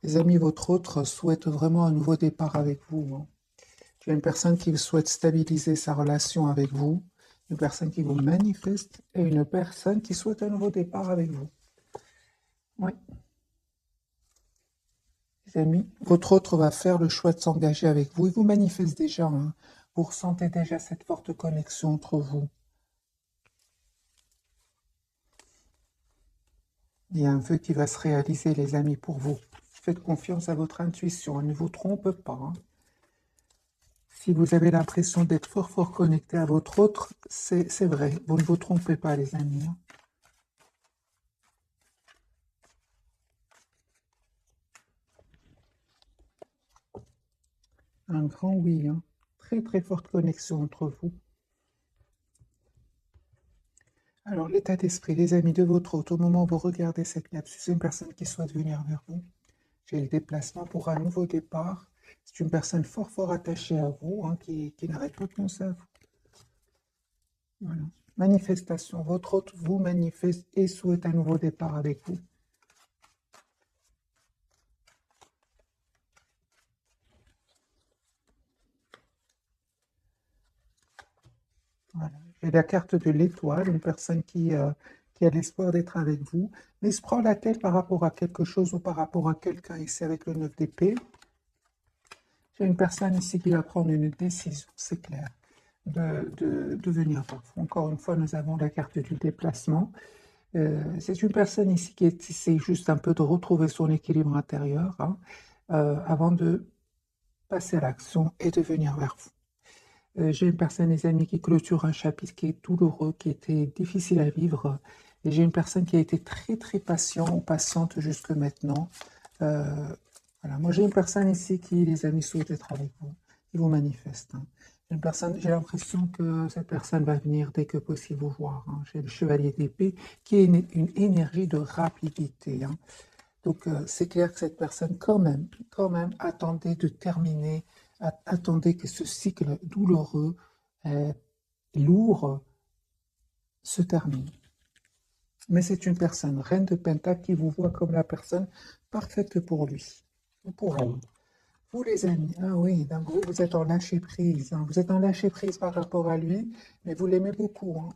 Les amis, votre autre souhaite vraiment un nouveau départ avec vous, hein. J'ai une personne qui souhaite stabiliser sa relation avec vous, une personne qui vous manifeste et une personne qui souhaite un nouveau départ avec vous. Oui, les amis, votre autre va faire le choix de s'engager avec vous. Il vous manifeste déjà, hein. Vous ressentez déjà cette forte connexion entre vous. Il y a un vœu qui va se réaliser, les amis, pour vous. Faites confiance à votre intuition, elle ne vous trompe pas, hein. Si vous avez l'impression d'être fort, fort connecté à votre autre, c'est vrai. Vous ne vous trompez pas, les amis, hein. Un grand oui, hein. Très, très forte connexion entre vous. Alors, l'état d'esprit, les amis de votre autre, au moment où vous regardez cette capsule, c'est une personne qui souhaite venir vers vous. J'ai le déplacement pour un nouveau départ. C'est une personne fort, fort attachée à vous, hein, qui n'arrête pas de penser à vous. Voilà. Manifestation, votre autre vous manifeste et souhaite un nouveau départ avec vous. Voilà. J'ai la carte de l'étoile, une personne qui a l'espoir d'être avec vous, mais se prend la tête par rapport à quelque chose ou par rapport à quelqu'un ici avec le 9 d'épée. J'ai une personne ici qui va prendre une décision, c'est clair, de venir voir vous. Encore une fois, nous avons la carte du déplacement. C'est une personne ici qui essaie juste un peu de retrouver son équilibre intérieur, hein, avant de passer à l'action et de venir vers vous. J'ai une personne, les amis, qui clôture un chapitre qui est douloureux, qui était difficile à vivre. Et j'ai une personne qui a été très, très patient ou patiente jusque maintenant. Euh, voilà. Moi, j'ai une personne ici qui, les amis, souhaite être avec vous, qui vous manifeste, hein. Une personne, j'ai l'impression que cette personne va venir dès que possible vous voir, hein. J'ai le chevalier d'épée qui est une énergie de rapidité, hein. Donc, c'est clair que cette personne, quand même, attendait de terminer, attendait que ce cycle douloureux, euh, lourd, se termine. Mais c'est une personne, reine de Pentacle, qui vous voit comme la personne parfaite pour lui, ou pour elle. Vous, les amis, ah oui, donc vous êtes en lâcher prise, hein. Vous êtes en lâcher prise par rapport à lui, mais vous l'aimez beaucoup, hein.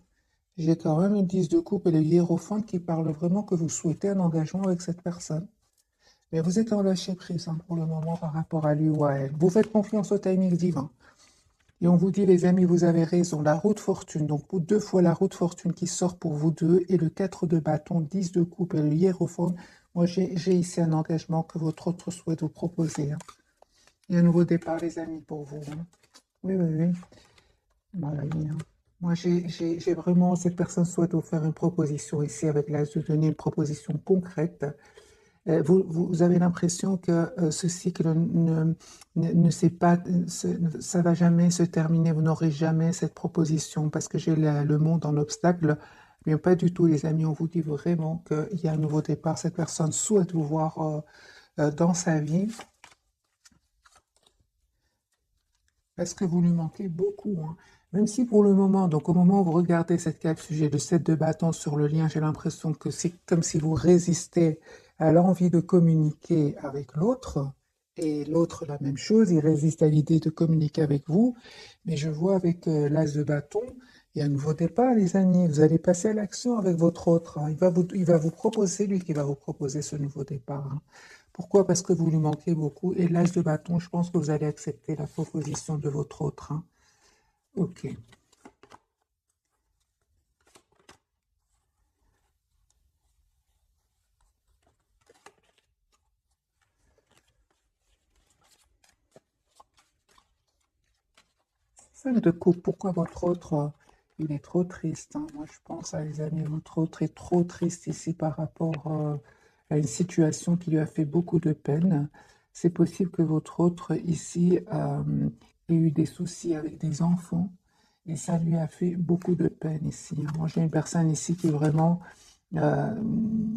J'ai quand même une 10 de coupe et le hiérophant qui parle vraiment que vous souhaitez un engagement avec cette personne. Mais vous êtes en lâcher prise, hein, pour le moment par rapport à lui ou à elle. Vous faites confiance au timing divin. Et on vous dit, les amis, vous avez raison, la roue de fortune, donc deux fois la roue de fortune qui sort pour vous deux, et le 4 de bâton, 10 de coupe et le hiérophant. Moi, j'ai ici un engagement que votre autre souhaite vous proposer, hein. Il y a un nouveau départ, les amis, pour vous, hein. Oui, oui, oui. Voilà, oui, hein. Moi, j'ai vraiment, cette personne souhaite vous faire une proposition ici avec l'âge de donner une proposition concrète. Vous avez l'impression que ce cycle ne sait pas, ça va jamais se terminer, vous n'aurez jamais cette proposition parce que j'ai le monde en obstacle, mais pas du tout, les amis. On vous dit vraiment qu'il y a un nouveau départ. Cette personne souhaite vous voir dans sa vie parce que vous lui manquez beaucoup, hein. Même si pour le moment, donc au moment où vous regardez cette capsule, j'ai le 7 de bâton sur le lien, j'ai l'impression que c'est comme si vous résistez à l'envie de communiquer avec l'autre, et l'autre la même chose, il résiste à l'idée de communiquer avec vous, mais je vois avec l'as de bâton, il y a un nouveau départ, les amis, vous allez passer à l'action avec votre autre, hein. Il va vous proposer, lui qui va vous proposer ce nouveau départ, hein. Pourquoi? Parce que vous lui manquez beaucoup. Et l'âge de bâton, je pense que vous allez accepter la proposition de votre autre, hein. Ok. 5 de coupe, pourquoi votre autre, il est trop triste, hein. Moi, je pense, les amis, votre autre est trop triste ici par rapport à une situation qui lui a fait beaucoup de peine. C'est possible que votre autre ici ait eu des soucis avec des enfants et ça lui a fait beaucoup de peine ici, hein. Moi, j'ai une personne ici qui vraiment euh,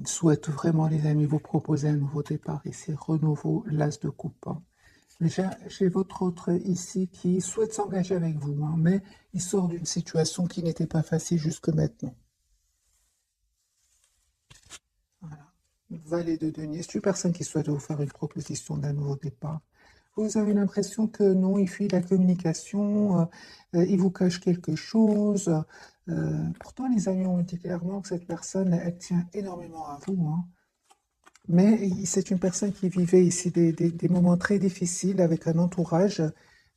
souhaite vraiment, les amis, vous proposer un nouveau départ ici, renouveau, l'as de coupe, hein. J'ai votre autre ici qui souhaite s'engager avec vous, hein, mais il sort d'une situation qui n'était pas facile jusque maintenant. Voilà. Valet de denier, c'est une personne qui souhaite vous faire une proposition d'un nouveau départ. Vous avez l'impression que non, il fuit la communication, il vous cache quelque chose. Pourtant, les amis ont dit clairement que cette personne, elle tient énormément à vous, hein. Mais c'est une personne qui vivait ici des moments très difficiles avec un entourage,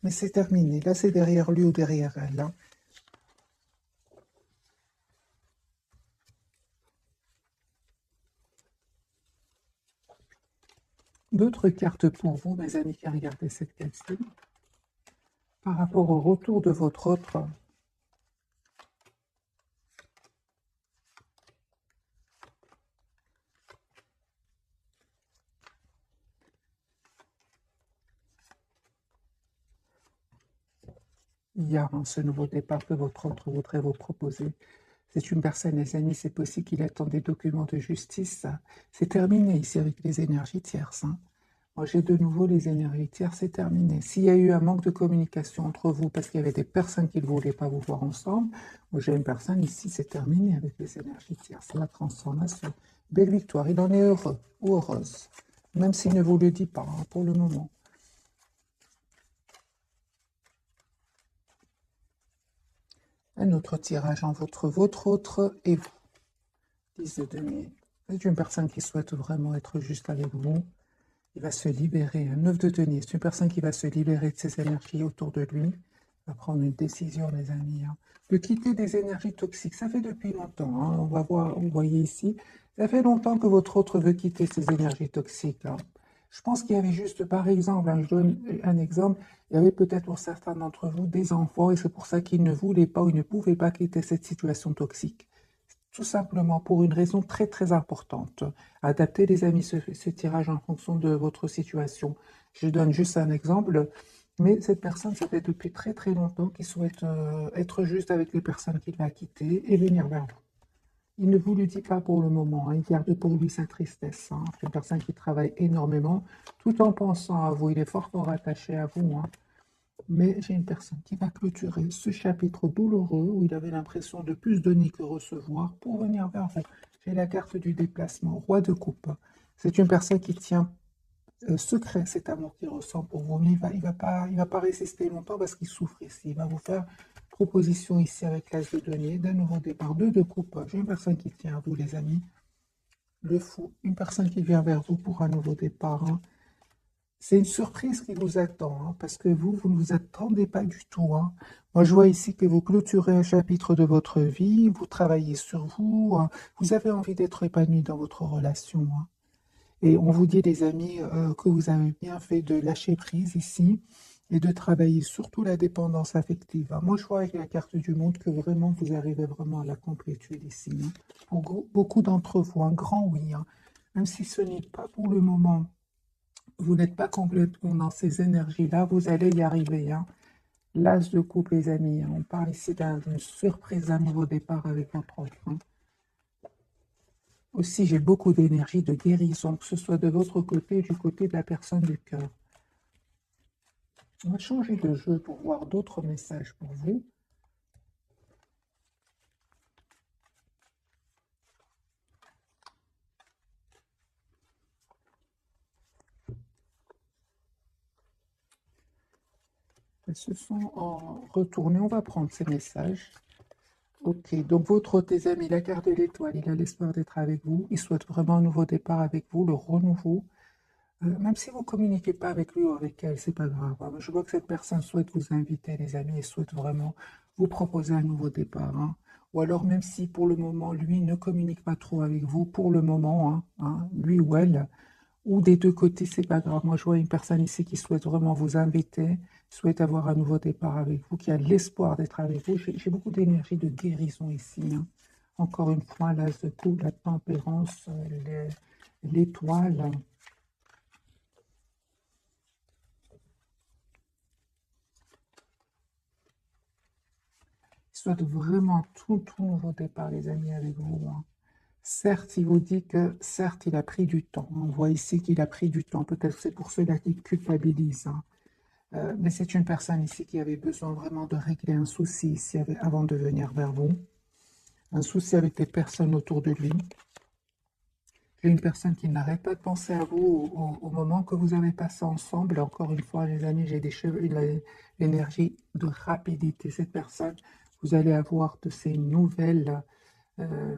mais c'est terminé. Là, c'est derrière lui ou derrière elle, hein. D'autres cartes pour vous, mes amis qui regardez cette carte-ci, par rapport au retour de votre autre. Il y a ce nouveau départ que votre autre voudrait vous proposer. C'est une personne, les amis, c'est possible qu'il attend des documents de justice. C'est terminé ici avec les énergies tierces, hein. Moi, j'ai de nouveau les énergies tierces, c'est terminé. S'il y a eu un manque de communication entre vous parce qu'il y avait des personnes qui ne voulaient pas vous voir ensemble, moi j'ai une personne ici, c'est terminé avec les énergies tierces. C'est la transformation. Belle victoire, il en est heureux ou heureuse, même s'il ne vous le dit pas, hein, pour le moment. Un autre tirage en votre autre et vous. 10 de denier. C'est une personne qui souhaite vraiment être juste avec vous. Il va se libérer. Un 9 de denier, c'est une personne qui va se libérer de ses énergies autour de lui. Il va prendre une décision, les amis, hein, de quitter des énergies toxiques. Ça fait depuis longtemps, hein. On va voir, vous voyez ici, ça fait longtemps que votre autre veut quitter ces énergies toxiques, hein. Je pense qu'il y avait juste, par exemple, hein, je donne un exemple, il y avait peut-être pour certains d'entre vous des enfants et c'est pour ça qu'ils ne voulaient pas ou ils ne pouvaient pas quitter cette situation toxique. Tout simplement pour une raison très très importante. Adaptez les amis ce tirage en fonction de votre situation. Je donne juste un exemple, mais cette personne, ça fait depuis très très longtemps qu'il souhaite être juste avec les personnes qu'il va quitter et venir vers vous. Il ne vous le dit pas pour le moment, hein. Il garde pour lui sa tristesse, hein. C'est une personne qui travaille énormément tout en pensant à vous. Il est fort fort attaché à vous, hein. Mais j'ai une personne qui va clôturer ce chapitre douloureux où il avait l'impression de plus donner que recevoir pour venir vers vous. J'ai la carte du déplacement, roi de coupe. C'est une personne qui tient secret cet amour qu'il ressent pour vous, mais il va pas résister longtemps parce qu'il souffre ici. Il va vous faire proposition ici avec l'as de denier, d'un nouveau départ, deux de coupe. J'ai une personne qui tient à vous, les amis. Le fou, une personne qui vient vers vous pour un nouveau départ, hein. C'est une surprise qui vous attend, hein, parce que vous ne vous attendez pas du tout, hein. Moi, je vois ici que vous clôturez un chapitre de votre vie, vous travaillez sur vous, hein. Vous avez envie d'être épanoui dans votre relation, hein. Et on vous dit, les amis, que vous avez bien fait de lâcher prise ici et de travailler surtout la dépendance affective, hein. Moi, je vois avec la carte du monde que vraiment vous arrivez vraiment à la complétude ici, hein. Pour beaucoup d'entre vous, un grand oui, hein. Même si ce n'est pas pour le moment, vous n'êtes pas complètement dans ces énergies-là, vous allez y arriver, hein. L'as de coupe, les amis, hein. On parle ici d'une surprise, d'un nouveau départ avec votre enfant. Aussi, j'ai beaucoup d'énergie de guérison, que ce soit de votre côté ou du côté de la personne du cœur. On va changer de jeu pour voir d'autres messages pour vous. Elles se sont retournées. On va prendre ces messages. Ok, donc votre tes amis, la carte de l'étoile, il a l'espoir d'être avec vous. Il souhaite vraiment un nouveau départ avec vous, le renouveau. Même si vous ne communiquez pas avec lui ou avec elle, c'est pas grave, hein. Je vois que cette personne souhaite vous inviter, les amis, et souhaite vraiment vous proposer un nouveau départ, hein. Ou alors, même si pour le moment, lui ne communique pas trop avec vous, pour le moment, lui ou elle, ou des deux côtés, c'est pas grave. Moi, je vois une personne ici qui souhaite vraiment vous inviter, souhaite avoir un nouveau départ avec vous, qui a l'espoir d'être avec vous. J'ai beaucoup d'énergie de guérison ici, hein. Encore une fois, l'as de coupe, la tempérance, l'étoile. Il souhaite vraiment tout nouveau départ, les amis, avec vous, hein. Certes, il vous dit que, certes, il a pris du temps. On voit ici qu'il a pris du temps. Peut-être c'est pour cela qu'il culpabilise, hein. Mais c'est une personne ici qui avait besoin vraiment de régler un souci ici avant de venir vers vous. Un souci avec les personnes autour de lui. J'ai une personne qui n'arrête pas de penser à vous au moment que vous avez passé ensemble. Encore une fois, les amis, j'ai l'énergie de rapidité. Cette personne, vous allez avoir de ces nouvelles. euh,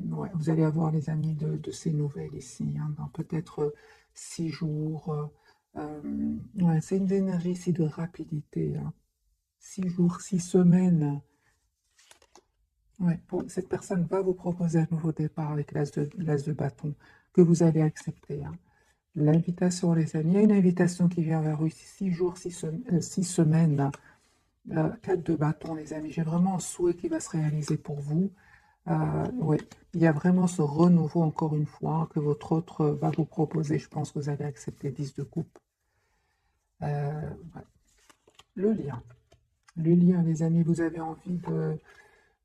ouais, vous allez avoir, les amis, de ces nouvelles ici, hein, dans peut-être 6 jours. Ouais, c'est une énergie ici de rapidité, hein. 6 jours, 6 semaines. Ouais, cette personne va vous proposer un nouveau départ avec l'as de bâton que vous allez accepter, hein. L'invitation, les amis, il y a une invitation qui vient vers vous ici, 6 jours, 6 semaines, 4 de bâton, les amis. J'ai vraiment un souhait qui va se réaliser pour vous. Ouais, il y a vraiment ce renouveau, encore une fois, hein, que votre autre va vous proposer. Je pense que vous allez accepter 10 de coupe. Ouais. Le lien. Le lien, les amis, vous avez envie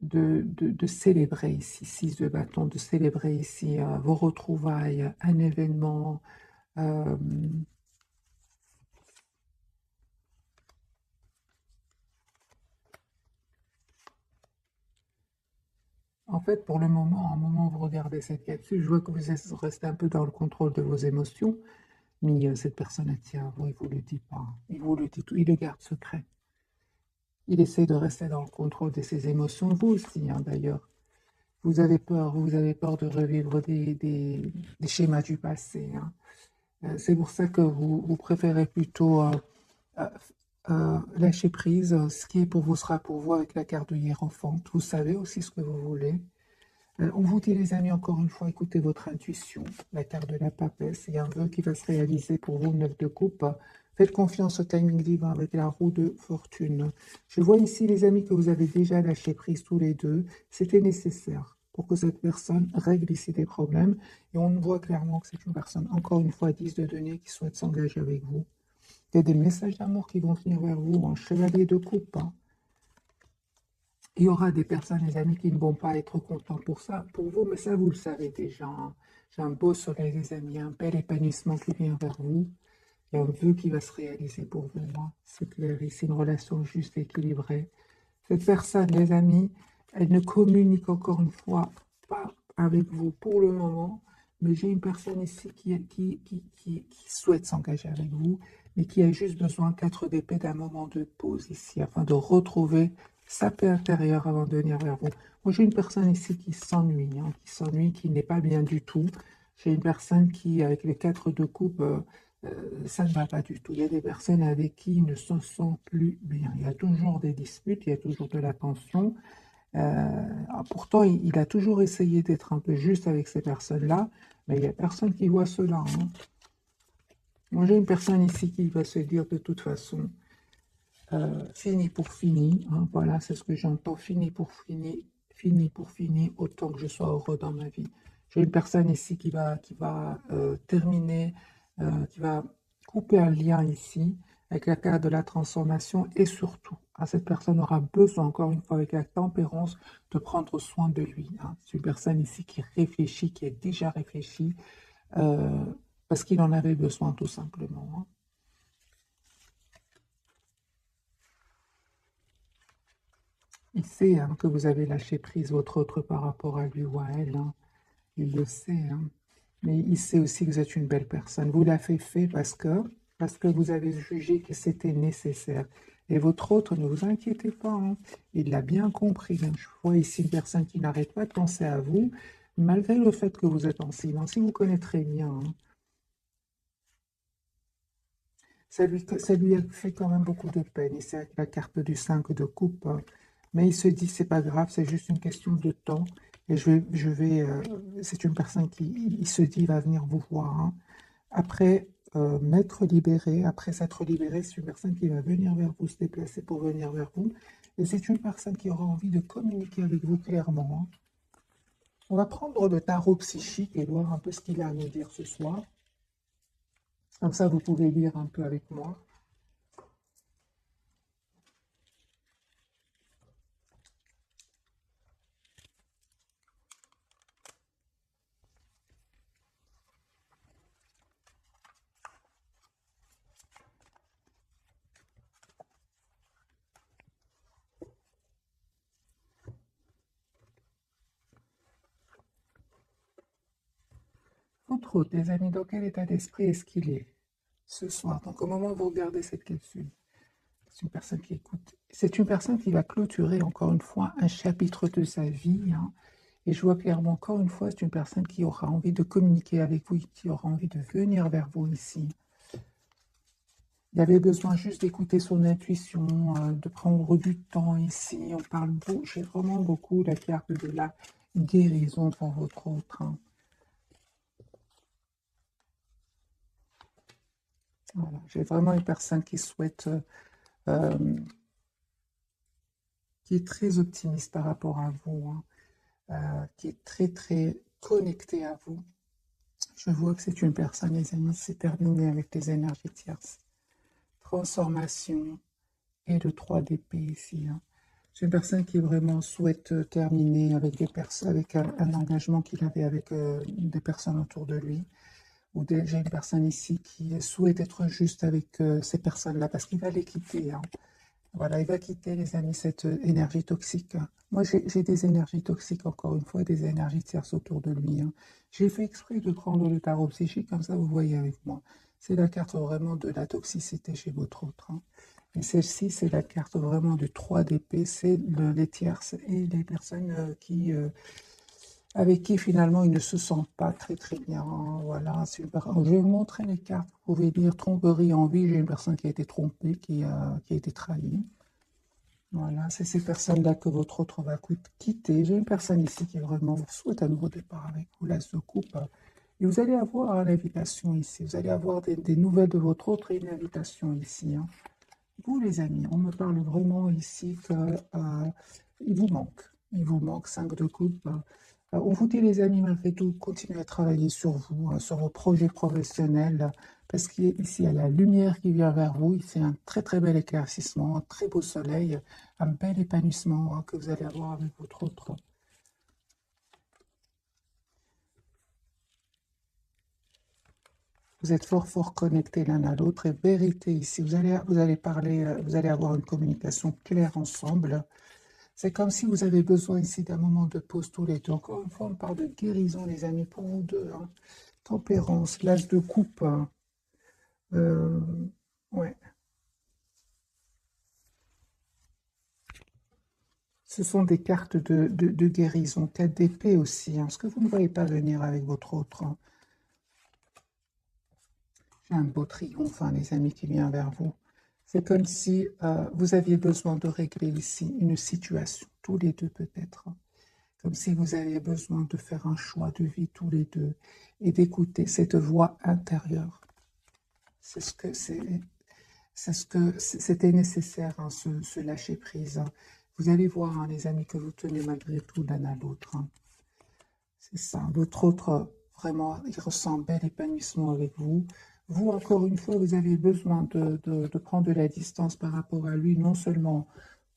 de célébrer ici, 6 de bâton, de célébrer ici vos retrouvailles, un événement. euh, En fait, pour le moment, au moment où vous regardez cette capsule, je vois que vous restez un peu dans le contrôle de vos émotions, mais cette personne elle tient à vous, il vous le dit pas. Il vous le dit tout, il le garde secret. Il essaie de rester dans le contrôle de ses émotions, vous aussi, hein, d'ailleurs. Vous avez peur de revivre des schémas du passé, hein. C'est pour ça que vous préférez plutôt euh, lâcher prise. Ce qui est pour vous sera pour vous avec la carte de Hiérophante. Vous savez aussi ce que vous voulez. On vous dit, les amis, encore une fois, écoutez votre intuition. La carte de la papesse, il y a un vœu qui va se réaliser pour vous, 9 de coupe. Faites confiance au timing divin avec la roue de fortune. Je vois ici, les amis, que vous avez déjà lâché prise tous les deux. C'était nécessaire pour que cette personne règle ici des problèmes. Et on voit clairement que c'est une personne, encore une fois, 10 de denier, qui souhaite s'engager avec vous. Il y a des messages d'amour qui vont venir vers vous en chevalier de coupe, hein. Il y aura des personnes, les amis, qui ne vont pas être contents pour ça, pour vous, mais ça, vous le savez déjà, hein. J'ai un beau soleil, les amis, un bel épanouissement qui vient vers vous. Il y a un vœu qui va se réaliser pour vous, hein. C'est clair, ici, une relation juste et équilibrée. Cette personne, les amis, elle ne communique encore une fois pas avec vous pour le moment, mais j'ai une personne ici qui souhaite s'engager avec vous, mais qui a juste besoin, 4 d'épée, d'un moment de pause ici, afin de retrouver sa paix intérieure avant de venir vers vous. Moi, j'ai une personne ici qui s'ennuie, hein, qui n'est pas bien du tout. J'ai une personne qui, avec les 4 de coupe, ça ne va pas du tout. Il y a des personnes avec qui il ne se sent plus bien. Il y a toujours des disputes, il y a toujours de la tension. Pourtant, il a toujours essayé d'être un peu juste avec ces personnes-là, mais il n'y a personne qui voit cela, hein. Moi, j'ai une personne ici qui va se dire de toute façon, fini pour fini, hein, voilà, c'est ce que j'entends, fini pour fini, autant que je sois heureux dans ma vie. J'ai une personne ici qui va terminer, qui va couper un lien ici avec la carte de la transformation et surtout, hein, cette personne aura besoin, encore une fois, avec la tempérance, de prendre soin de lui, hein. C'est une personne ici qui réfléchit, qui a déjà réfléchi, euh, parce qu'il en avait besoin tout simplement, hein. Il sait, hein, que vous avez lâché prise votre autre par rapport à lui ou à elle, hein. Il le sait, hein. Mais il sait aussi que vous êtes une belle personne. Vous l'avez fait parce que vous avez jugé que c'était nécessaire. Et votre autre, ne vous inquiétez pas, hein. Il l'a bien compris, hein. Je vois ici une personne qui n'arrête pas de penser à vous, malgré le fait que vous êtes en silence. Il vous connaît très bien, hein. Ça lui a fait quand même beaucoup de peine. Et c'est avec la carte du 5 de coupe, hein. Mais il se dit, c'est pas grave, c'est juste une question de temps. Et c'est une personne qui, il se dit, va venir vous voir, hein. Après m'être libéré, après s'être libéré, c'est une personne qui va venir vers vous, se déplacer pour venir vers vous. Et c'est une personne qui aura envie de communiquer avec vous clairement, hein. On va prendre le tarot psychique et voir un peu ce qu'il a à nous dire ce soir. Comme ça, vous pouvez lire un peu avec moi. votre hôte, les amis, dans quel état d'esprit est-ce qu'il est ce soir? Donc, au moment où vous regardez cette capsule, c'est une personne qui écoute. C'est une personne qui va clôturer, encore une fois, un chapitre de sa vie, hein. Et je vois clairement, encore une fois, c'est une personne qui aura envie de communiquer avec vous, qui aura envie de venir vers vous ici. Il avait besoin juste d'écouter son intuition, de prendre du temps ici. On parle beaucoup, j'ai vraiment beaucoup la carte de la guérison pour votre autre, hein. Voilà. J'ai vraiment une personne qui souhaite, qui est très optimiste par rapport à vous, hein, qui est très très connectée à vous. Je vois que c'est une personne, les amis, c'est terminé avec les énergies tierces. Transformation et le 3 d'épée ici, hein. C'est une personne qui vraiment souhaite terminer avec des personnes, avec un engagement qu'il avait avec des personnes autour de lui. Ou j'ai une personne ici qui souhaite être juste avec ces personnes-là parce qu'il va les quitter, hein. Voilà, il va quitter, les amis, cette énergie toxique, hein. Moi, j'ai des énergies toxiques, encore une fois, des énergies tierces autour de lui, hein. J'ai fait exprès de prendre le tarot psychique, comme ça, vous voyez avec moi. C'est la carte vraiment de la toxicité chez votre autre, hein. Et celle-ci, c'est la carte vraiment du 3 d'épée, c'est les tierces et les personnes avec qui finalement ils ne se sentent pas très très bien, hein. Voilà, je vais vous montrer les cartes. Vous pouvez lire tromperie en vie. J'ai une personne qui a été trompée, qui a été trahie. Voilà, c'est ces personnes-là que votre autre va quitter. J'ai une personne ici qui vraiment vous souhaite un nouveau départ avec vous, l'as de coupe. Et vous allez avoir l'invitation ici. Vous allez avoir des nouvelles de votre autre et une invitation ici, hein. Vous, les amis, on me parle vraiment ici que il vous manque. Il vous manque 5 de coupe. On vous dit, les amis, malgré tout, continuez à travailler sur vous, hein, sur vos projets professionnels, parce qu'ici, il y a la lumière qui vient vers vous. Ici, un très, très bel éclaircissement, un très beau soleil, un bel épanouissement, hein, que vous allez avoir avec votre autre. Vous êtes fort, fort connectés l'un à l'autre. Et vérité ici, vous allez parler, vous allez avoir une communication claire ensemble. C'est comme si vous avez besoin ici d'un moment de pause tous les deux. Encore une fois, on parle de guérison, les amis, pour vous deux, hein. Tempérance, l'as de coupe, hein. Ouais. Ce sont des cartes de guérison. 4 d'épée aussi, hein. Ce que vous ne voyez pas venir avec votre autre, hein. J'ai un beau triomphe, hein, les amis, qui vient vers vous. C'est comme si vous aviez besoin de régler ici une situation, tous les deux peut-être, hein. Comme si vous aviez besoin de faire un choix de vie tous les deux et d'écouter cette voix intérieure. C'est ce que c'était nécessaire, hein, ce lâcher prise, hein. Vous allez voir, hein, les amis, que vous tenez malgré tout l'un à l'autre, hein. C'est ça. Votre autre, vraiment, il ressent un bel épanouissement avec vous. Vous, encore une fois, vous avez besoin de prendre de la distance par rapport à lui, non seulement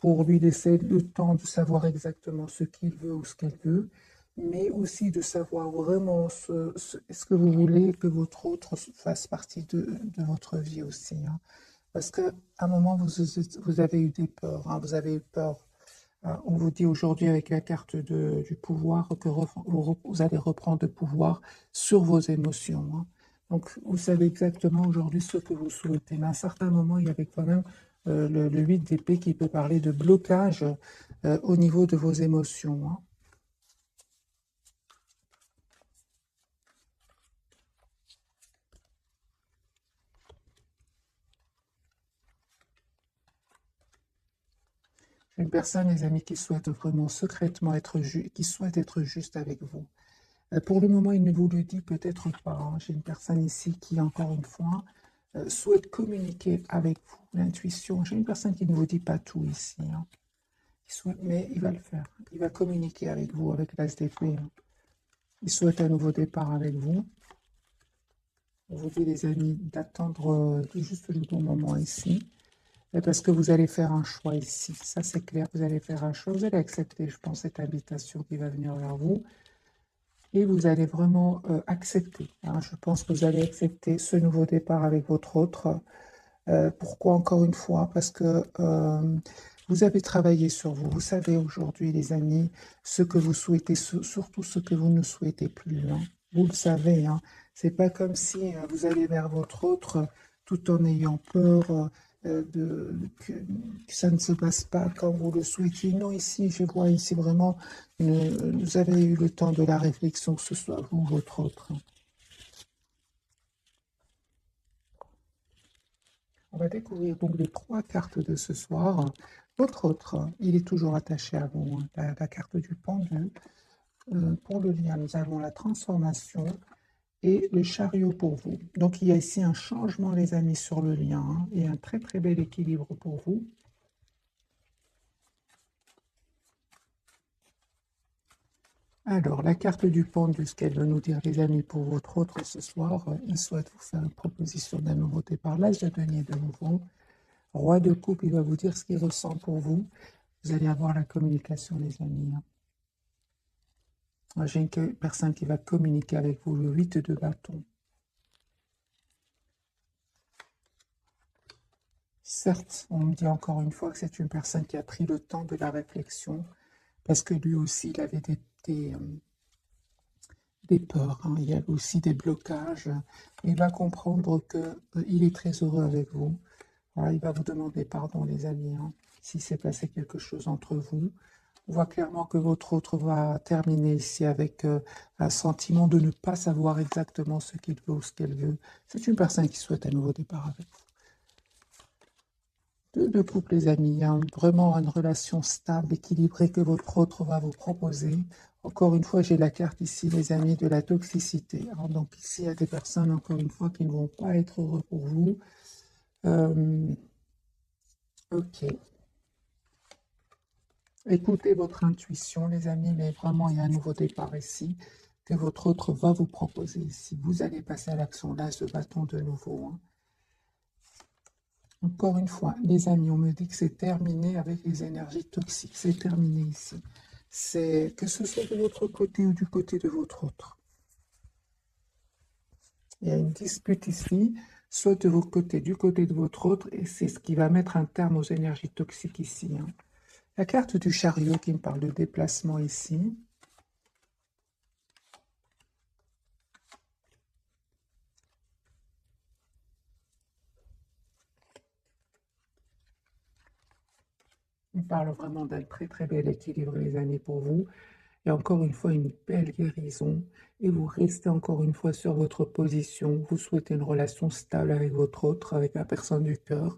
pour lui laisser le temps de savoir exactement ce qu'il veut ou ce qu'elle veut, mais aussi de savoir vraiment est-ce que vous voulez que votre autre fasse partie de votre vie aussi, hein. Parce qu'à un moment, vous avez eu des peurs, hein, vous avez eu peur. On vous dit aujourd'hui avec la carte du pouvoir que vous allez reprendre le pouvoir sur vos émotions, hein. Donc, vous savez exactement aujourd'hui ce que vous souhaitez. Mais à un certain moment, il y avait quand même le 8 d'épée qui peut parler de blocage au niveau de vos émotions, hein. Une personne, les amis, qui souhaite vraiment secrètement qui souhaite être juste avec vous. Pour le moment, il ne vous le dit peut-être pas, hein. J'ai une personne ici qui, encore une fois, souhaite communiquer avec vous, l'intuition. J'ai une personne qui ne vous dit pas tout ici, hein. Mais il va le faire. Il va communiquer avec vous, avec l'as d'épée, hein. Il souhaite un nouveau départ avec vous. On vous dit, les amis, d'attendre juste le bon moment ici. Parce que vous allez faire un choix ici. Ça, c'est clair. Vous allez faire un choix. Vous allez accepter, je pense, cette invitation qui va venir vers vous. Et vous allez vraiment accepter, hein. Je pense que vous allez accepter ce nouveau départ avec votre autre. Pourquoi encore une fois? Parce que vous avez travaillé sur vous. Vous savez aujourd'hui, les amis, ce que vous souhaitez, surtout ce que vous ne souhaitez plus, hein. Vous le savez, hein. C'est pas comme si vous allez vers votre autre tout en ayant peur que ça ne se passe pas comme vous le souhaitiez. Non, ici, je vois ici vraiment, vous avez eu le temps de la réflexion, que ce soit vous ou votre autre. On va découvrir donc les 3 cartes de ce soir. Votre autre, il est toujours attaché à vous, hein. La carte du pendu. Pour le lien, nous avons la transformation et le chariot pour vous. Donc il y a ici un changement, les amis, sur le lien, hein, et un très très bel équilibre pour vous. Alors, la carte du pendu, ce qu'elle veut nous dire, les amis, pour votre autre ce soir, il souhaite vous faire une proposition d'un nouveau départ. L'As de denier de nouveau. Roi de coupe, il va vous dire ce qu'il ressent pour vous. Vous allez avoir la communication, les amis, hein. J'ai une personne qui va communiquer avec vous, le 8 de bâton. Certes, on me dit encore une fois que c'est une personne qui a pris le temps de la réflexion, parce que lui aussi, il avait des peurs, hein. Il y a aussi des blocages. Il va comprendre qu'il est très heureux avec vous. Alors, il va vous demander pardon, les amis, hein, s'il s'est passé quelque chose entre vous. On voit clairement que votre autre va terminer ici avec un sentiment de ne pas savoir exactement ce qu'il veut ou ce qu'elle veut. C'est une personne qui souhaite un nouveau départ avec vous. Deux couples, les amis, hein, vraiment une relation stable, équilibrée que votre autre va vous proposer. Encore une fois, j'ai la carte ici, les amis, de la toxicité. Alors, donc ici, il y a des personnes, encore une fois, qui ne vont pas être heureux pour vous. Ok. Écoutez votre intuition, les amis, mais vraiment, il y a un nouveau départ ici que votre autre va vous proposer ici. Vous allez passer à l'action, l'As de bâton de nouveau, hein. Encore une fois, les amis, on me dit que c'est terminé avec les énergies toxiques. C'est terminé ici. C'est que ce soit de votre côté ou du côté de votre autre. Il y a une dispute ici, soit de votre côté, du côté de votre autre, et c'est ce qui va mettre un terme aux énergies toxiques ici, hein. La carte du chariot qui me parle de déplacement ici. Il parle vraiment d'un très très bel équilibre, les amis, pour vous. Et encore une fois, une belle guérison. Et vous restez encore une fois sur votre position. Vous souhaitez une relation stable avec votre autre, avec la personne du cœur.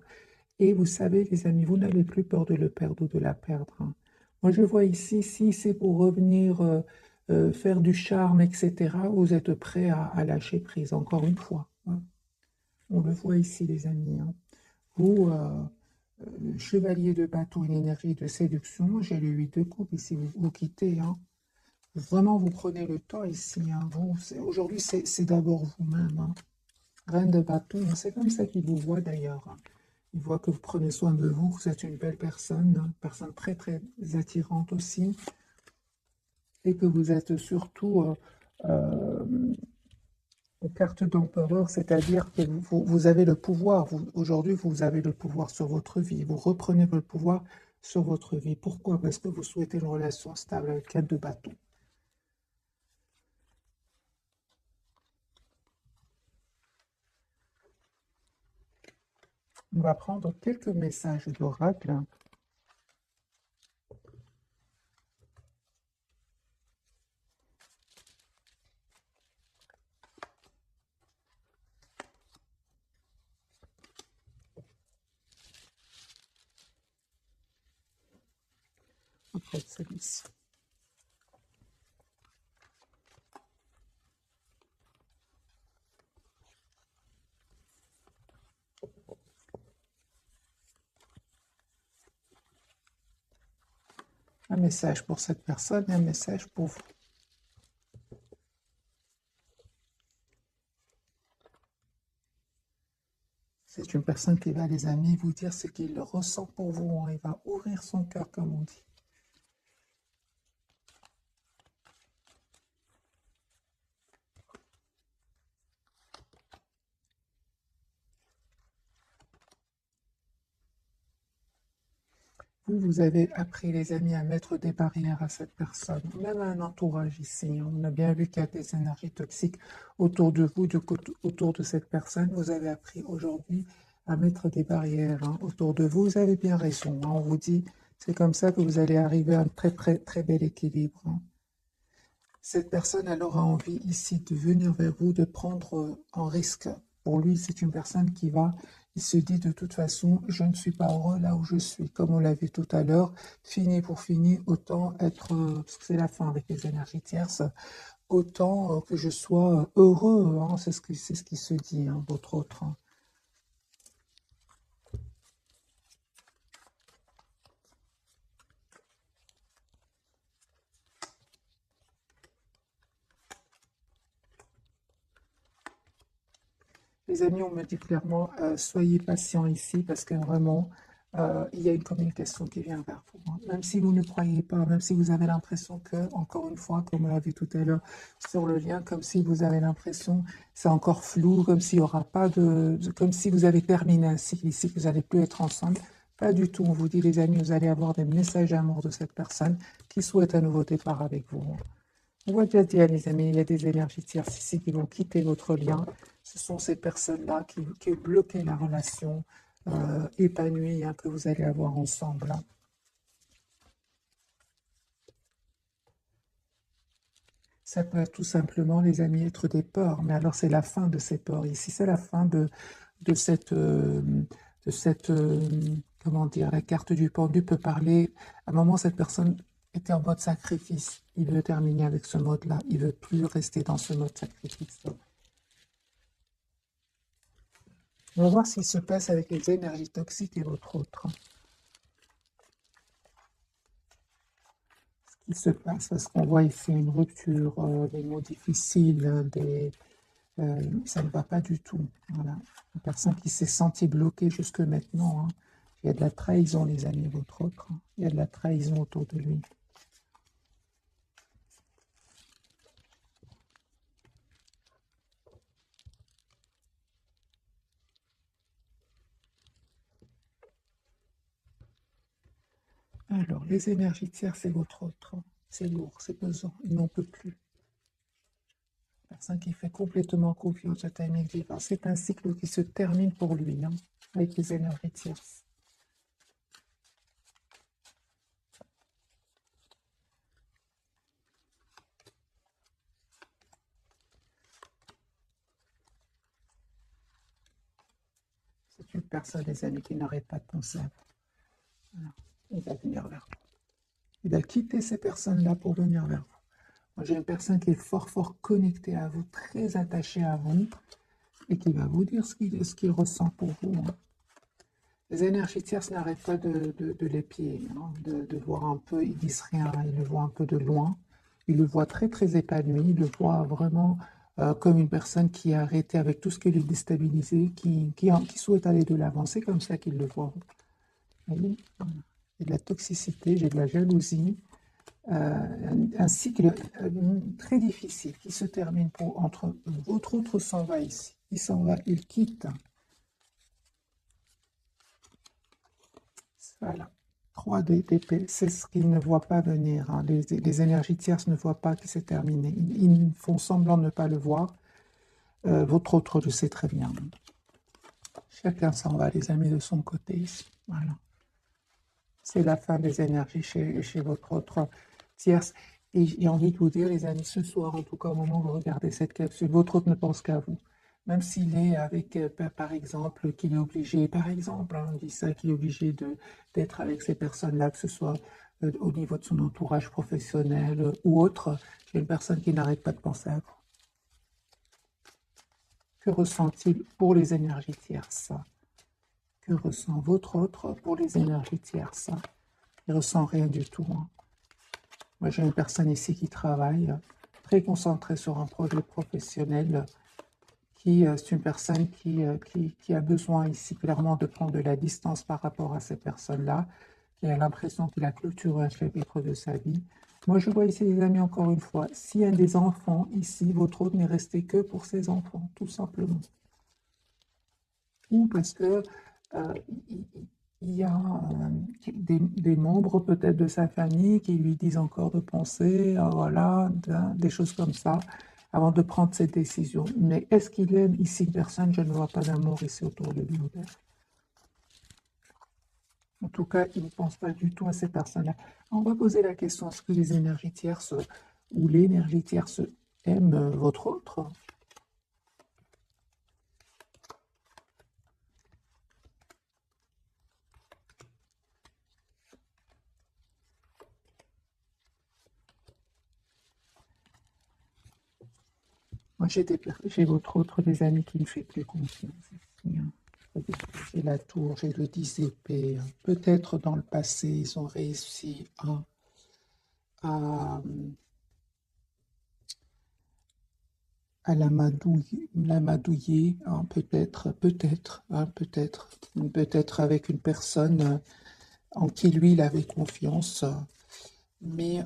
Et vous savez, les amis, vous n'avez plus peur de le perdre ou de la perdre, hein. Moi, je vois ici, si c'est pour revenir faire du charme, etc., vous êtes prêt à lâcher prise, encore une fois, hein. On le voit ici, les amis, hein. Vous, chevalier de bâton, une énergie de séduction. J'ai le 8 de coupe ici, vous quittez, hein. Vraiment, vous prenez le temps ici, hein. Aujourd'hui, c'est d'abord vous-même, hein. Reine de bâton, c'est comme ça qu'il vous voit d'ailleurs, hein. Il voit que vous prenez soin de vous, que vous êtes une belle personne, hein, personne très très attirante aussi, et que vous êtes surtout carte d'empereur, c'est-à-dire que vous avez le pouvoir. Aujourd'hui, vous avez le pouvoir sur votre vie. Vous reprenez le pouvoir sur votre vie. Pourquoi? Parce que vous souhaitez une relation stable avec 4 de bâton. On va prendre quelques messages d'oracle. Après celui-ci. Un message pour cette personne et un message pour vous. C'est une personne qui va, les amis, vous dire ce qu'il ressent pour vous, hein. Il va ouvrir son cœur, comme on dit. Vous avez appris, les amis, à mettre des barrières à cette personne, même à un entourage ici. On a bien vu qu'il y a des énergies toxiques autour de vous, autour de cette personne. Vous avez appris aujourd'hui à mettre des barrières autour de vous. Vous avez bien raison. On vous dit, c'est comme ça que vous allez arriver à un très, très, très bel équilibre. Cette personne, elle aura envie ici de venir vers vous, de prendre un risque. Pour lui, c'est une personne il se dit de toute façon, je ne suis pas heureux là où je suis. Comme on l'a vu tout à l'heure, fini pour fini, autant être, parce que c'est la fin avec les énergies tierces, autant que je sois heureux, c'est ce qui se dit, votre autre. Les amis, on me dit clairement, soyez patients ici parce que vraiment, il y a une communication qui vient vers vous. Même si vous ne croyez pas, même si vous avez l'impression que, encore une fois, comme on l'a vu tout à l'heure sur le lien, comme si vous avez l'impression c'est encore flou, comme s'il n'y aura pas comme si vous avez terminé un cycle ici, que vous n'allez plus être ensemble. Pas du tout. On vous dit, les amis, vous allez avoir des messages d'amour de cette personne qui souhaite un nouveau départ avec vous. On voit déjà dire, les amis, il y a des énergies tierces ici qui vont quitter votre lien. Ce sont ces personnes-là qui bloquent la relation épanouie que vous allez avoir ensemble. Ça peut tout simplement, les amis, être des peurs, mais alors c'est la fin de ces peurs. Ici, c'est la fin de comment dire, la carte du pendu peut parler. À un moment, cette personne était en mode sacrifice. Il veut terminer avec ce mode-là. Il veut plus rester dans ce mode sacrifice. On va voir ce qui se passe avec les énergies toxiques et votre autre. Ce qui se passe, parce qu'on voit ici une rupture, des mots difficiles, ça ne va pas du tout. Voilà. Une personne qui s'est sentie bloquée jusque maintenant. Il y a de la trahison, les amis, votre autre. Il y a de la trahison autour de lui. Alors, les énergies tierces, c'est votre autre. C'est lourd, c'est pesant, il n'en peut plus. Personne qui fait complètement confiance au timing divin. C'est un cycle qui se termine pour lui, avec les énergies tierces. C'est une personne, les amis, qui n'arrête pas de penser à vous. Voilà. Il va venir vers vous. Il va quitter ces personnes-là pour venir vers vous. Moi, j'ai une personne qui est fort, fort connectée à vous, très attachée à vous, et qui va vous dire ce qu'il ressent pour vous. Les énergies tierces n'arrêtent pas de l'épier, de voir un peu, ils disent rien, ils le voient un peu de loin. Ils le voient très, très épanoui, ils le voient vraiment comme une personne qui est arrêtée avec tout ce qui le déstabilisé, qui souhaite aller de l'avant. C'est comme ça qu'ils le voient. Voyez, voilà. J'ai de la toxicité, j'ai de la jalousie, un cycle très difficile qui se termine entre votre autre s'en va ici. Il s'en va, il quitte. Voilà. 3D d'épée, c'est ce qu'ils ne voient pas venir. Les énergies tierces ne voient pas que c'est terminé. Ils font semblant de ne pas le voir. Votre autre le sait très bien. Chacun s'en va, les amis, de son côté ici. Voilà. C'est la fin des énergies chez votre autre tierce. Et j'ai envie de vous dire, les amis, ce soir, en tout cas, au moment où vous regardez cette capsule, votre autre ne pense qu'à vous. Même s'il est avec, par exemple, qu'il est obligé, par exemple, on dit ça, qu'il est obligé d'être avec ces personnes-là, que ce soit au niveau de son entourage professionnel ou autre, j'ai une personne qui n'arrête pas de penser à vous. Que ressent-il pour les énergies tierces? Que ressent votre autre pour les énergies tierces? Il ne ressent rien du tout. Moi, j'ai une personne ici qui travaille, très concentrée sur un projet professionnel, c'est une personne qui a besoin ici clairement de prendre de la distance par rapport à ces personnes-là, qui a l'impression qu'il a clôturé un chapitre de sa vie. Moi, je vois ici, les amis, encore une fois, s'il y a des enfants ici, votre autre n'est resté que pour ses enfants, tout simplement. Ou parce que il y a des membres peut-être de sa famille qui lui disent encore de penser, voilà, des choses comme ça, avant de prendre cette décision. Mais est-ce qu'il aime ici personne? Je ne vois pas d'amour ici autour de lui. En tout cas, il ne pense pas du tout à ces personnes-là. On va poser la question, est-ce que les énergies tierces ou l'énergie tierce aime votre autre? Moi, j'ai votre autre des amis qui ne fait plus confiance ici, hein. J'ai la tour, j'ai le 10 épées. Peut-être dans le passé, ils ont réussi à, à l'amadouiller, hein, peut-être avec une personne en qui lui, il avait confiance. Mais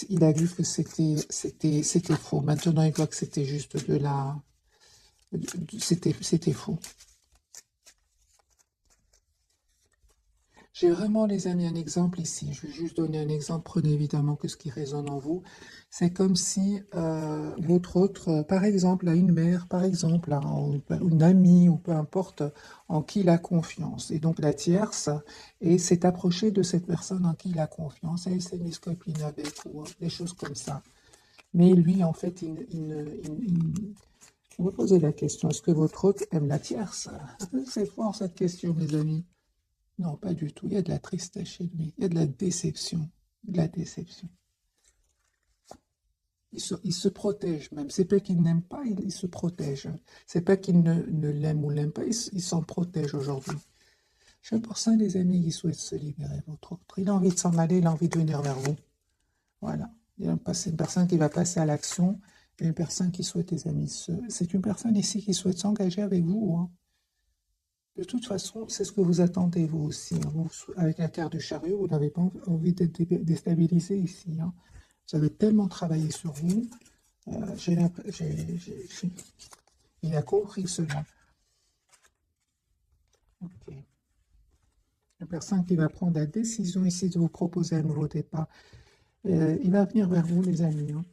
il a vu que c'était faux. Maintenant, il voit que c'était juste c'était faux. J'ai vraiment, les amis, un exemple ici. Je vais juste donner un exemple. Prenez évidemment que ce qui résonne en vous. C'est comme si votre autre, par exemple, a une mère, par exemple, ou une amie, ou peu importe, en qui il a confiance. Et donc la tierce, et s'est approchée de cette personne en qui il a confiance. Elle s'est mise copine avec, ou des choses comme ça. Mais lui, en fait, on va poser la question, est-ce que votre autre aime la tierce? C'est fort cette question, mes amis. Non, pas du tout. Il y a de la tristesse chez lui. Il y a de la déception. De la déception. Il se protège même. C'est pas qu'il n'aime pas, il se protège. C'est pas qu'il ne l'aime ou l'aime pas, il s'en protège aujourd'hui. Je pour ça, les amis, il souhaite se libérer, votre autre. Il a envie de s'en aller, il a envie de venir vers vous. Voilà. C'est une personne qui va passer à l'action, une personne qui souhaite, les amis, c'est une personne ici qui souhaite s'engager avec vous, hein. De toute façon, c'est ce que vous attendez, vous aussi, hein. Avec la carte du chariot, vous n'avez pas envie d'être déstabilisé ici, hein. Vous avez tellement travaillé sur vous. Il a compris cela. Ok. La personne qui va prendre la décision ici de vous proposer un nouveau départ, il va venir vers vous, les amis, hein.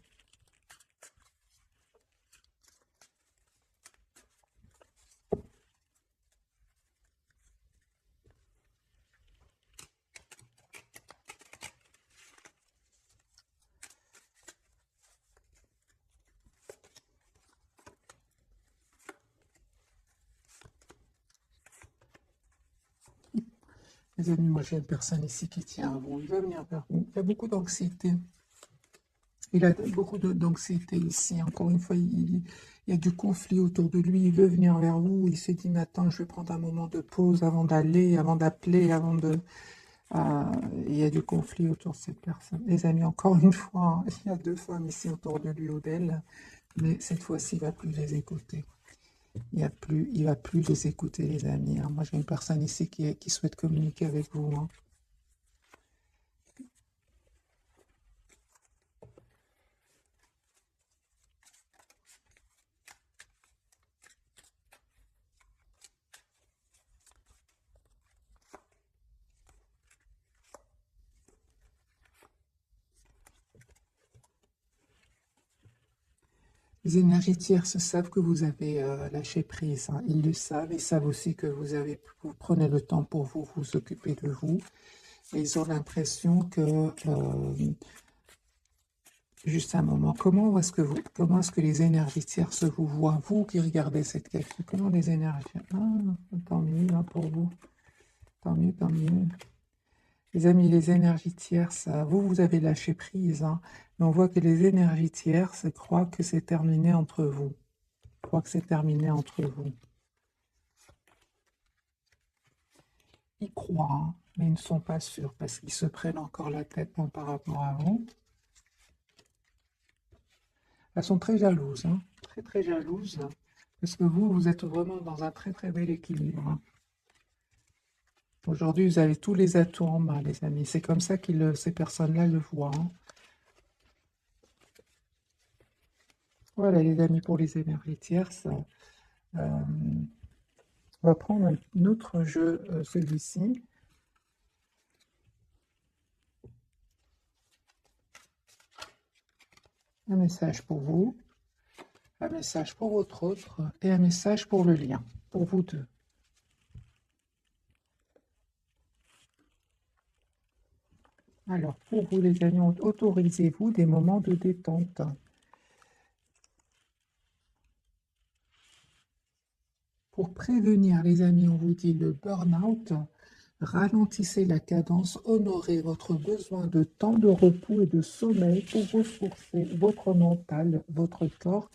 Les amis, moi j'ai une personne ici qui tient à vous. Il va venir vers vous. Il y a beaucoup d'anxiété. Il a beaucoup d'anxiété ici. Encore une fois, il y a du conflit autour de lui. Il veut venir vers vous. Il s'est dit, mais attends, je vais prendre un moment de pause avant d'aller, avant d'appeler, avant de... il y a du conflit autour de cette personne. Les amis, encore une fois, hein, il y a deux femmes ici autour de lui ou d'elle, mais cette fois-ci, il ne va plus les écouter. Il va plus les écouter, les amis, hein. Moi, j'ai une personne ici qui souhaite communiquer avec vous, hein. Les énergies tierces savent que vous avez lâché prise, hein. Ils le savent. Ils savent aussi que vous prenez le temps pour vous, vous occuper de vous. Et ils ont l'impression que, juste un moment, comment est-ce que les énergies tierces vous voient, vous qui regardez cette question, comment les énergies, tant mieux, hein, pour vous, tant mieux, tant mieux. Les amis, les énergies tierces, vous avez lâché prise, hein, mais on voit que les énergies tierces croient que c'est terminé entre vous. Croient que c'est terminé entre vous. Ils croient, hein, mais ils ne sont pas sûrs parce qu'ils se prennent encore la tête, hein, par rapport à vous. Elles sont très jalouses, hein, très très jalouses, parce que vous êtes vraiment dans un très très bel équilibre, hein. Aujourd'hui, vous avez tous les atouts en main, les amis. C'est comme ça que ces personnes-là le voient, hein. Voilà, les amis, pour les énergies tierces. On va prendre un autre jeu, celui-ci. Un message pour vous, un message pour votre autre et un message pour le lien, pour vous deux. Alors, pour vous les amis, autorisez-vous des moments de détente. Pour prévenir les amis, on vous dit le burn-out, ralentissez la cadence, honorez votre besoin de temps de repos et de sommeil pour ressourcer votre mental, votre corps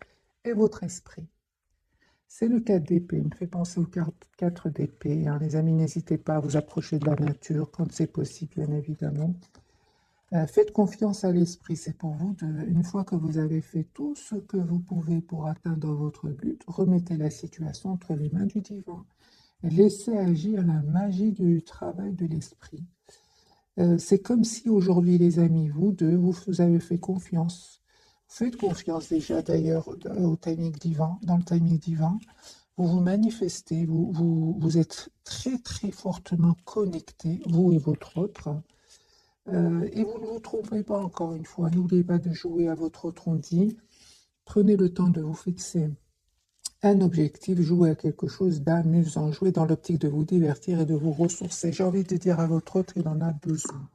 et votre esprit. C'est le 4 d'épée, il me fait penser au 4 d'épée. Hein. Les amis, n'hésitez pas à vous approcher de la nature quand c'est possible, bien évidemment. Faites confiance à l'esprit, c'est pour vous, une fois que vous avez fait tout ce que vous pouvez pour atteindre votre but, remettez la situation entre les mains du divin. Laissez agir la magie du travail de l'esprit. C'est comme si aujourd'hui, les amis, vous deux, vous avez fait confiance. Faites confiance déjà d'ailleurs au timing divin, dans le timing divin. Vous vous manifestez, vous êtes très très fortement connectés, vous et votre autre. Et vous ne vous trompez pas encore une fois. N'oubliez pas de jouer à votre autre on dit. Prenez le temps de vous fixer un objectif, jouer à quelque chose d'amusant, jouer dans l'optique de vous divertir et de vous ressourcer. J'ai envie de dire à votre autre, il en a besoin.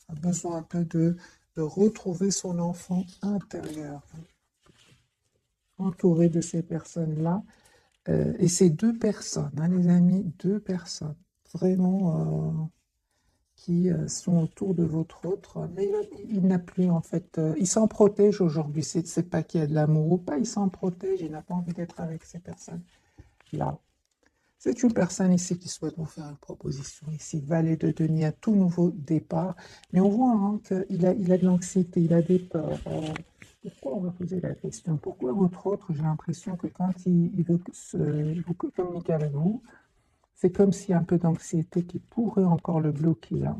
Il a besoin un peu de retrouver son enfant intérieur. Entouré de ces personnes-là. Et ces deux personnes, hein, les amis, deux personnes. Vraiment... qui sont autour de votre autre, mais il n'a plus en fait, il s'en protège aujourd'hui, c'est pas qu'il y a de l'amour ou pas, il s'en protège, il n'a pas envie d'être avec ces personnes-là. C'est une personne ici qui souhaite vous faire une proposition, ici, valet de denier, un tout nouveau départ, mais on voit hein, qu'il a de l'anxiété, il a des peurs. Pourquoi on va poser la question? Pourquoi votre autre, j'ai l'impression que quand il veut vous communiquer avec vous, c'est comme s'il y a un peu d'anxiété qui pourrait encore le bloquer. Hein.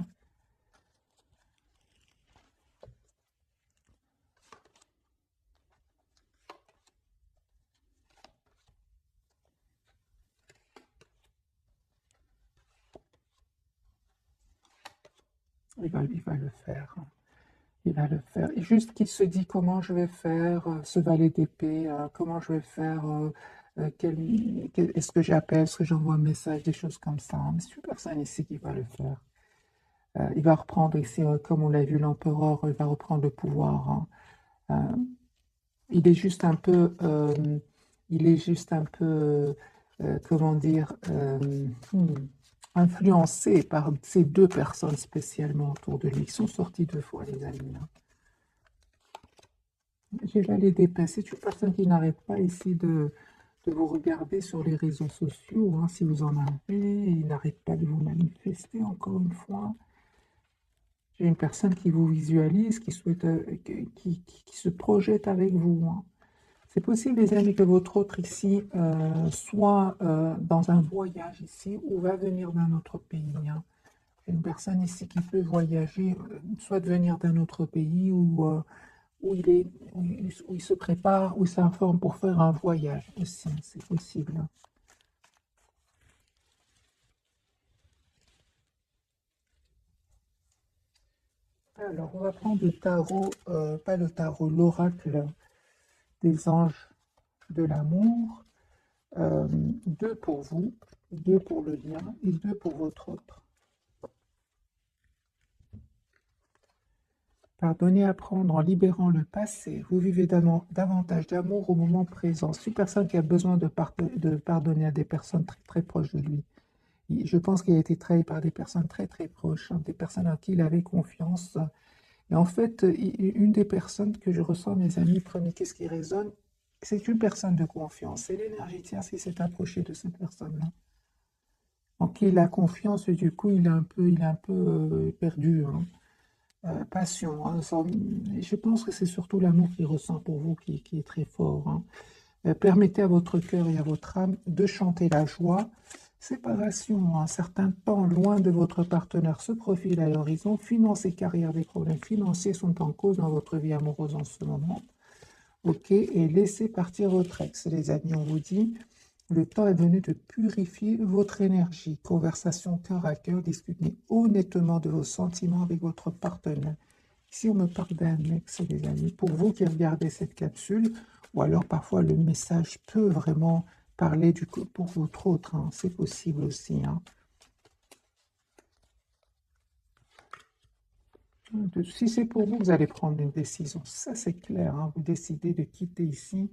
Il va le faire. Il va le faire. Et juste qu'il se dit comment je vais faire ce valet d'épée, comment je vais faire, est-ce que j'appelle, est-ce que j'envoie un message, des choses comme ça. Hein. Mais c'est une personne ici qui va le faire. Il va reprendre ici, comme on l'a vu, l'empereur, il va reprendre le pouvoir. Hein. Il est juste un peu, comment dire, influencé par ces deux personnes spécialement autour de lui, qui sont sorties deux fois, les amis. Hein. J'ai valet d'épée, c'est une personne qui n'arrête pas ici de vous regarder sur les réseaux sociaux, hein, si vous en avez, il n'arrête pas de vous manifester, encore une fois. J'ai une personne qui vous visualise, qui souhaite, qui se projette avec vous. Hein. C'est possible, les amis, que votre autre ici soit dans un voyage ici ou va venir d'un autre pays. Hein. Une personne ici qui peut voyager, soit venir d'un autre pays ou où il se prépare, où il s'informe pour faire un voyage aussi. C'est possible. Hein. Alors, on va prendre le tarot, pas le tarot, l'oracle des anges de l'amour. Deux pour vous, deux pour le lien et deux pour votre autre. Pardonnez, apprendre en libérant le passé. Vous vivez davantage d'amour au moment présent. C'est une personne qui a besoin de pardonner à des personnes très très proches de lui. Je pense qu'il a été trahi par des personnes très très proches, hein, des personnes à qui il avait confiance. Et en fait, une des personnes que je ressens, mes amis, prenez qu'est-ce qui résonne, c'est une personne de confiance. C'est l'énergie tierce qui s'est approchée de cette personne-là. En qui il a confiance et du coup, il est un peu perdu. Hein. Passion. Hein, je pense que c'est surtout l'amour qu'il ressent pour vous qui est très fort. Hein. Permettez à votre cœur et à votre âme de chanter la joie. Séparation, un certain temps loin de votre partenaire se profile à l'horizon. Finances et carrière, des problèmes financiers sont en cause dans votre vie amoureuse en ce moment. Ok, et laissez partir votre ex, les amis, on vous dit. Le temps est venu de purifier votre énergie. Conversation cœur à cœur, discutez honnêtement de vos sentiments avec votre partenaire. Ici, on me parle d'un ex, les amis. Pour vous qui regardez cette capsule, ou alors parfois le message peut vraiment parler pour votre autre, hein. C'est possible aussi, hein. Si c'est pour vous, vous allez prendre une décision. Ça, c'est clair, hein. Vous décidez de quitter ici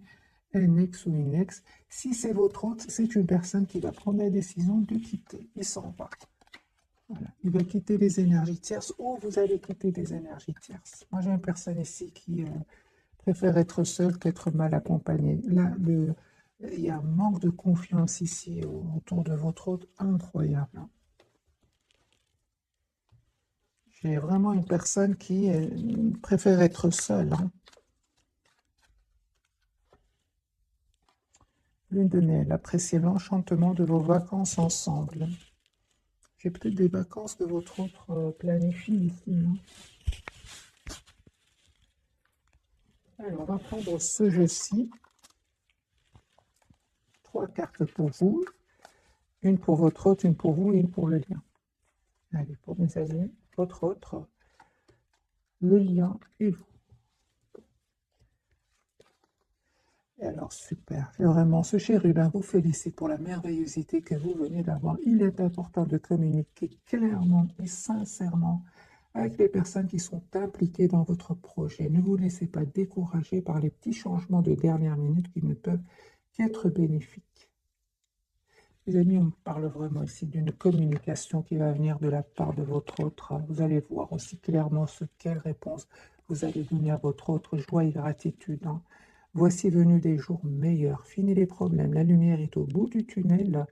un ex ou une ex. Si c'est votre autre, c'est une personne qui va prendre la décision de quitter. Il s'en va. Voilà. Il va quitter les énergies tierces ou vous allez quitter des énergies tierces. Moi, j'ai une personne ici qui préfère être seule qu'être mal accompagnée. Là, il y a un manque de confiance ici autour de votre autre incroyable, hein. J'ai vraiment une personne qui préfère être seule, hein. Lune de miel, appréciez l'enchantement de vos vacances ensemble. J'ai peut-être des vacances que votre autre planifie ici, hein. Alors, on va prendre ce jeu-ci. 3 cartes pour vous. Une pour votre autre, une pour vous et une pour le lien. Allez, pour mes amis, votre autre, le lien et vous. Et alors, super. Vraiment, ce chérubin vous félicite pour la merveillosité que vous venez d'avoir. Il est important de communiquer clairement et sincèrement avec les personnes qui sont impliquées dans votre projet. Ne vous laissez pas décourager par les petits changements de dernière minute qui ne peuvent qu'être bénéfiques. Les amis, on parle vraiment ici d'une communication qui va venir de la part de votre autre. Vous allez voir aussi clairement quelle réponse vous allez donner à votre autre. Joie et gratitude, hein. Voici venu des jours meilleurs. Fini les problèmes. La lumière est au bout du tunnel.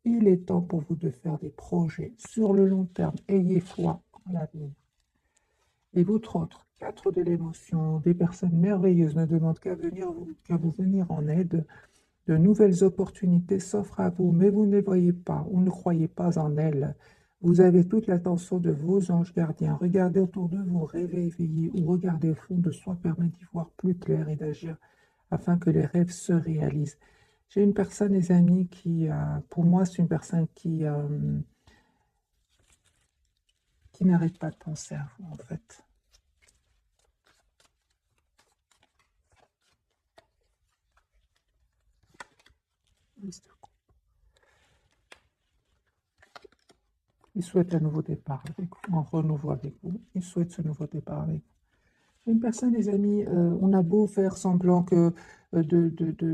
Il est temps pour vous de faire des projets sur le long terme. Ayez foi en l'avenir. Et votre autre, 4 de l'émotion, des personnes merveilleuses ne demandent qu'à vous venir en aide. De nouvelles opportunités s'offrent à vous, mais vous ne les voyez pas ou ne croyez pas en elles. Vous avez toute l'attention de vos anges gardiens. Regardez autour de vous, rêvez, éveillez ou regardez au fond de soi permet d'y voir plus clair et d'agir afin que les rêves se réalisent. J'ai une personne, les amis, pour moi, c'est une personne qui n'arrête pas de penser à vous, en fait. Il souhaite un nouveau départ avec vous, un renouveau avec vous. Il souhaite ce nouveau départ avec vous. Une personne, les amis, on a beau faire semblant que,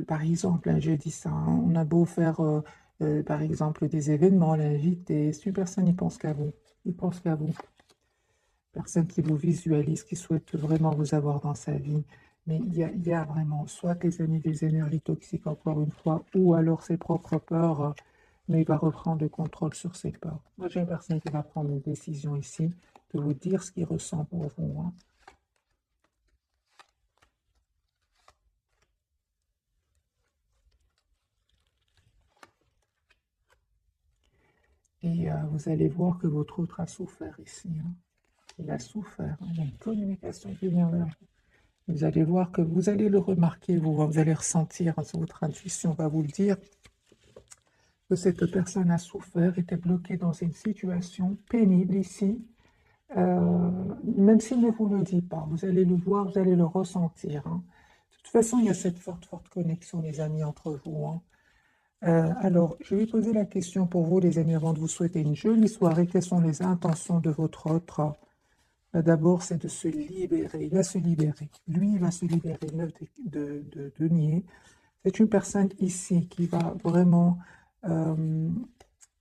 par exemple, hein, je dis ça, hein, on a beau faire, par exemple, des événements, l'inviter, c'est une personne, il pense qu'à vous. Il pense qu'à vous. Personne qui vous visualise, qui souhaite vraiment vous avoir dans sa vie. Mais il y a vraiment, soit les amis des énergies toxiques, encore une fois, ou alors ses propres peurs, mais il va reprendre le contrôle sur ses peurs. Moi, j'ai une personne qui va prendre une décision ici, de vous dire ce qu'il ressent pour vous, hein. Et vous allez voir que votre autre a souffert ici, hein. Il a souffert, hein. Il y a une communication qui vient vers vous. Vous allez voir que vous allez le remarquer, vous allez ressentir, hein, votre intuition va vous le dire, que cette personne a souffert, était bloquée dans une situation pénible ici, même s'il ne vous le dit pas. Vous allez le voir, vous allez le ressentir, hein. De toute façon, il y a cette forte connexion, les amis, entre vous, hein. Alors, je vais poser la question pour vous, les amis, avant de vous souhaiter une jolie soirée. Quelles sont les intentions de votre autre? D'abord, c'est de se libérer. Il va se libérer. Lui, il va se libérer. Neuf de denier. C'est une personne ici qui va vraiment,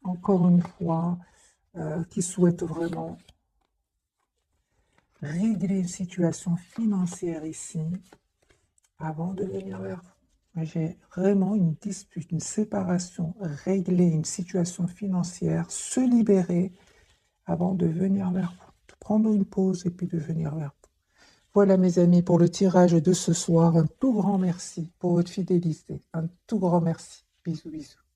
encore une fois, qui souhaite vraiment régler une situation financière ici avant de venir vers vous. J'ai vraiment une dispute, une séparation, régler une situation financière, se libérer avant de venir vers vous, de prendre une pause et puis de venir vers vous. Voilà mes amis pour le tirage de ce soir. Un tout grand merci pour votre fidélité. Un tout grand merci. Bisous, bisous.